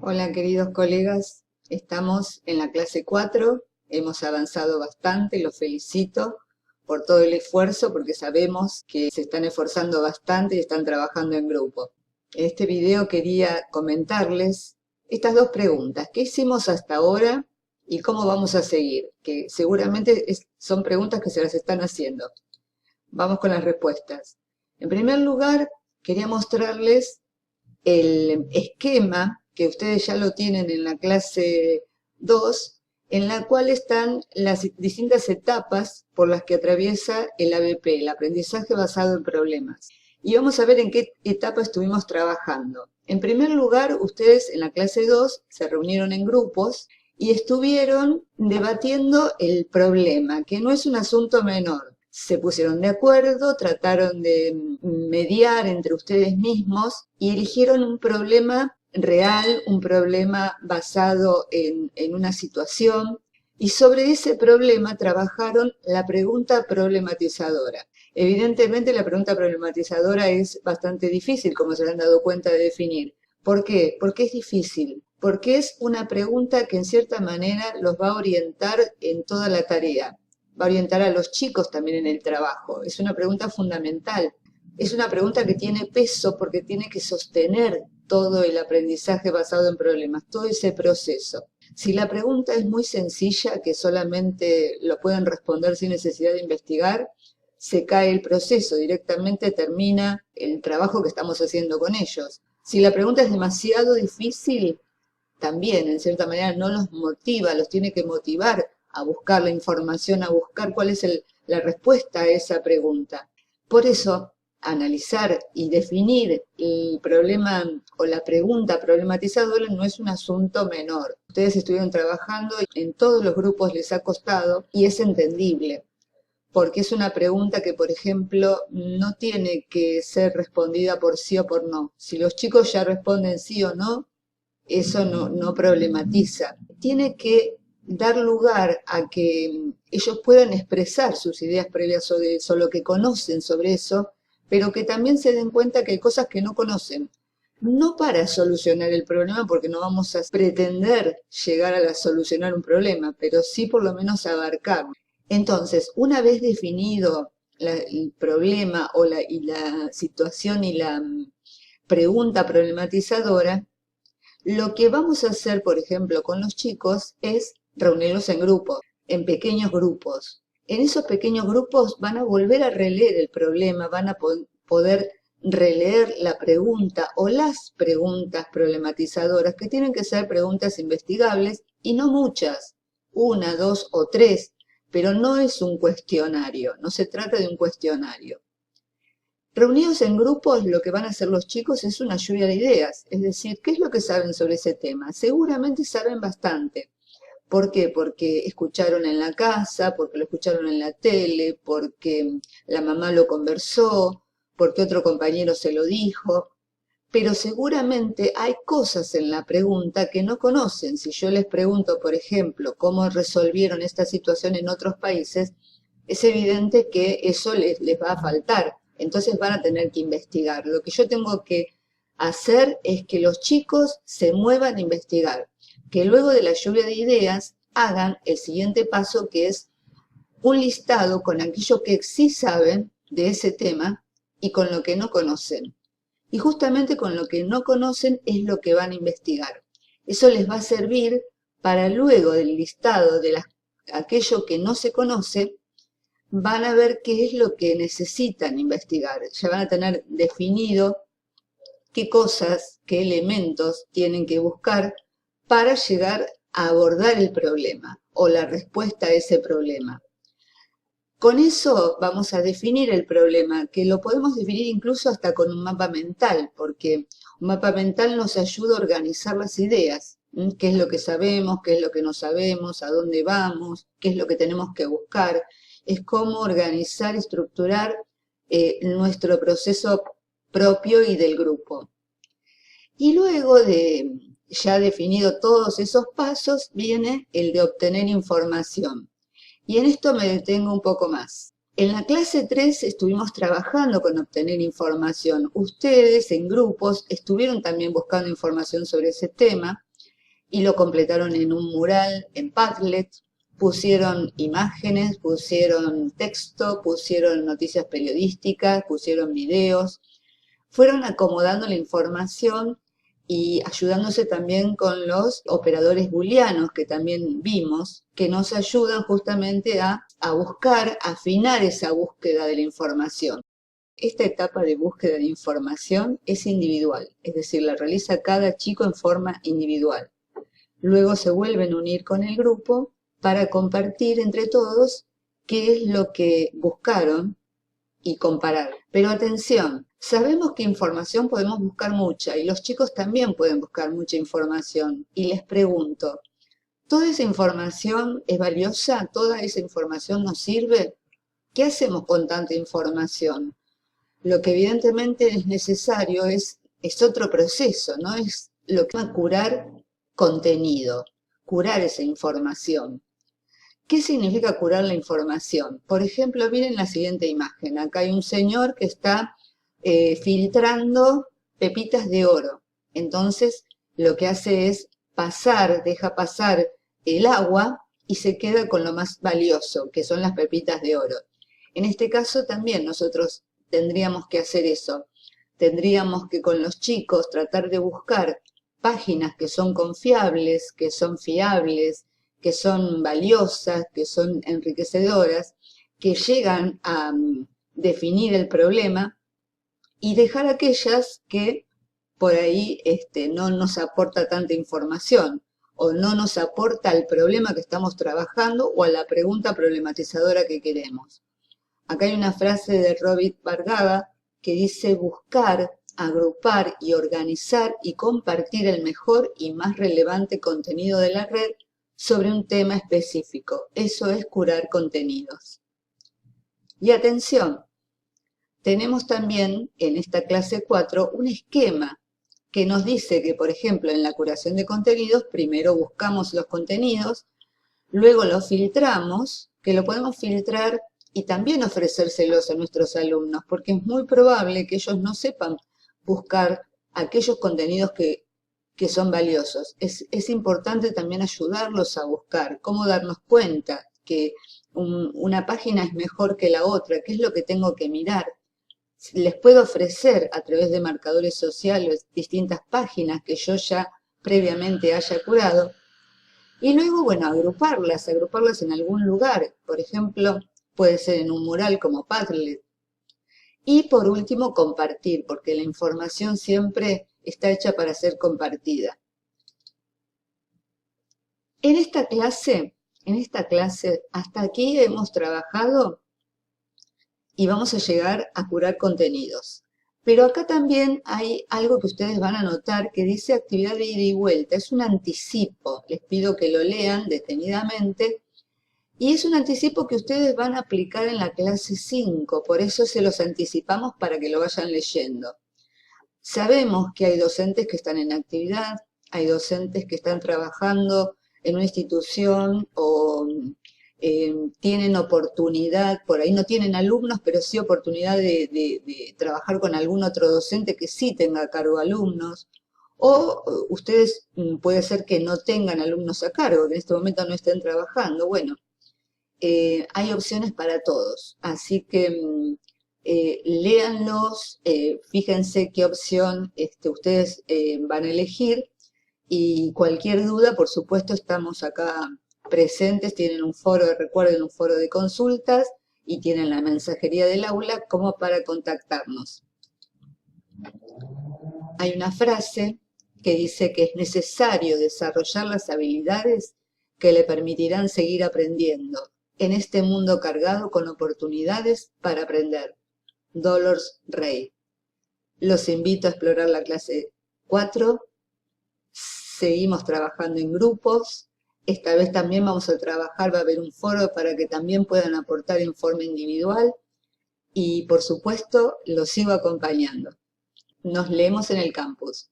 Hola queridos colegas, estamos en la clase 4, hemos avanzado bastante, los felicito por todo el esfuerzo porque sabemos que se están esforzando bastante y están trabajando en grupo. En este video quería comentarles estas dos preguntas, ¿qué hicimos hasta ahora y cómo vamos a seguir? Que seguramente son preguntas que se las están haciendo. Vamos con las respuestas. En primer lugar, quería mostrarles el esquema que ustedes ya lo tienen en la clase 2, en la cual están las distintas etapas por las que atraviesa el ABP, el aprendizaje basado en problemas. Y vamos a ver en qué etapa estuvimos trabajando. En primer lugar, ustedes en la clase 2 se reunieron en grupos y estuvieron debatiendo el problema, que no es un asunto menor. Se pusieron de acuerdo, trataron de mediar entre ustedes mismos y eligieron un problema real, un problema basado en una situación, y sobre ese problema trabajaron la pregunta problematizadora. Evidentemente la pregunta problematizadora es bastante difícil, como se han dado cuenta, de definir. ¿Por qué? Porque es difícil. Porque es una pregunta que en cierta manera los va a orientar en toda la tarea. Va a orientar a los chicos también en el trabajo. Es una pregunta fundamental. Es una pregunta que tiene peso porque tiene que sostener todo el aprendizaje basado en problemas, todo ese proceso. Si la pregunta es muy sencilla, que solamente lo pueden responder sin necesidad de investigar, se cae el proceso, directamente termina el trabajo que estamos haciendo con ellos. Si la pregunta es demasiado difícil, también en cierta manera no los motiva, los tiene que motivar a buscar la información, a buscar cuál es la respuesta a esa pregunta. Por eso, analizar y definir el problema o la pregunta problematizadora no es un asunto menor. Ustedes estuvieron trabajando y en todos los grupos les ha costado y es entendible, porque es una pregunta que, por ejemplo, no tiene que ser respondida por sí o por no. Si los chicos ya responden sí o no, eso no problematiza. Tiene que dar lugar a que ellos puedan expresar sus ideas previas sobre eso, lo que conocen sobre eso, pero que también se den cuenta que hay cosas que no conocen. No para solucionar el problema, porque no vamos a pretender llegar a solucionar un problema, pero sí por lo menos abarcarlo. Entonces, una vez definido el problema y la situación y la pregunta problematizadora, lo que vamos a hacer, por ejemplo, con los chicos es reunirlos en grupos, en pequeños grupos. En esos pequeños grupos van a volver a releer el problema, van a poder releer la pregunta o las preguntas problematizadoras, que tienen que ser preguntas investigables y no muchas, una, dos o tres, pero no es un cuestionario, no se trata de un cuestionario. Reunidos en grupos, lo que van a hacer los chicos es una lluvia de ideas, es decir, ¿qué es lo que saben sobre ese tema? Seguramente saben bastante. ¿Por qué? Porque escucharon en la casa, porque lo escucharon en la tele, porque la mamá lo conversó, porque otro compañero se lo dijo. Pero seguramente hay cosas en la pregunta que no conocen. Si yo les pregunto, por ejemplo, cómo resolvieron esta situación en otros países, es evidente que eso les va a faltar. Entonces van a tener que investigar. Lo que yo tengo que hacer es que los chicos se muevan a investigar, que luego de la lluvia de ideas hagan el siguiente paso, que es un listado con aquello que sí saben de ese tema y con lo que no conocen. Y justamente con lo que no conocen es lo que van a investigar. Eso les va a servir para luego del listado de aquello que no se conoce, van a ver qué es lo que necesitan investigar. Ya van a tener definido qué cosas, qué elementos tienen que buscar para llegar a abordar el problema o la respuesta a ese problema. Con eso vamos a definir el problema, que lo podemos definir incluso hasta con un mapa mental, porque un mapa mental nos ayuda a organizar las ideas. ¿Qué es lo que sabemos? ¿Qué es lo que no sabemos? ¿A dónde vamos? ¿Qué es lo que tenemos que buscar? Es cómo organizar, estructurar nuestro proceso propio y del grupo. Y luego de ya definido todos esos pasos, viene el de obtener información. Y en esto me detengo un poco más. En la clase 3 estuvimos trabajando con obtener información. Ustedes en grupos estuvieron también buscando información sobre ese tema y lo completaron en un mural en Padlet, pusieron imágenes, pusieron texto, pusieron noticias periodísticas, pusieron videos, fueron acomodando la información y ayudándose también con los operadores booleanos que también vimos, que nos ayudan justamente a buscar, a afinar esa búsqueda de la información. Esta etapa de búsqueda de información es individual, es decir, la realiza cada chico en forma individual. Luego se vuelven a unir con el grupo para compartir entre todos qué es lo que buscaron y comparar. Pero atención, sabemos que información podemos buscar mucha y los chicos también pueden buscar mucha información. Y les pregunto, ¿toda esa información es valiosa? ¿Toda esa información nos sirve? ¿Qué hacemos con tanta información? Lo que evidentemente es necesario es otro proceso, ¿no? Es lo que va a curar contenido, curar esa información. ¿Qué significa curar la información? Por ejemplo, miren la siguiente imagen. Acá hay un señor que está filtrando pepitas de oro. Entonces, lo que hace es deja pasar el agua y se queda con lo más valioso, que son las pepitas de oro. En este caso también nosotros tendríamos que hacer eso. Tendríamos que con los chicos tratar de buscar páginas que son confiables, que son fiables, que son valiosas, que son enriquecedoras, que llegan a definir el problema y dejar aquellas que por ahí no nos aporta tanta información o no nos aporta al problema que estamos trabajando o a la pregunta problematizadora que queremos. Acá hay una frase de Robert Bargava que dice buscar, agrupar y organizar y compartir el mejor y más relevante contenido de la red sobre un tema específico. Eso es curar contenidos. Y atención, tenemos también en esta clase 4 un esquema que nos dice que, por ejemplo, en la curación de contenidos, primero buscamos los contenidos, luego los filtramos, que lo podemos filtrar y también ofrecérselos a nuestros alumnos, porque es muy probable que ellos no sepan buscar aquellos contenidos que son valiosos. Es importante también ayudarlos a buscar, cómo darnos cuenta que una página es mejor que la otra, qué es lo que tengo que mirar. Les puedo ofrecer a través de marcadores sociales distintas páginas que yo ya previamente haya curado. Y luego, bueno, agruparlas en algún lugar. Por ejemplo, puede ser en un mural como Padlet. Y por último, compartir, porque la información siempre está hecha para ser compartida. En esta clase, hasta aquí hemos trabajado y vamos a llegar a curar contenidos. Pero acá también hay algo que ustedes van a notar que dice actividad de ida y vuelta. Es un anticipo. Les pido que lo lean detenidamente. Y es un anticipo que ustedes van a aplicar en la clase 5. Por eso se los anticipamos para que lo vayan leyendo. Sabemos que hay docentes que están en actividad, hay docentes que están trabajando en una institución o tienen oportunidad, por ahí no tienen alumnos, pero sí oportunidad de trabajar con algún otro docente que sí tenga a cargo alumnos. O ustedes puede ser que no tengan alumnos a cargo, que en este momento no estén trabajando. Bueno, hay opciones para todos, así que léanlos, fíjense qué opción ustedes van a elegir y cualquier duda, por supuesto, estamos acá presentes, tienen un foro, recuerden, un foro de consultas y tienen la mensajería del aula como para contactarnos. Hay una frase que dice que es necesario desarrollar las habilidades que le permitirán seguir aprendiendo en este mundo cargado con oportunidades para aprender. Dolores Rey. Los invito a explorar la clase 4. Seguimos trabajando en grupos. Esta vez también vamos a trabajar, va a haber un foro para que también puedan aportar en forma individual. Y por supuesto, los sigo acompañando. Nos leemos en el campus.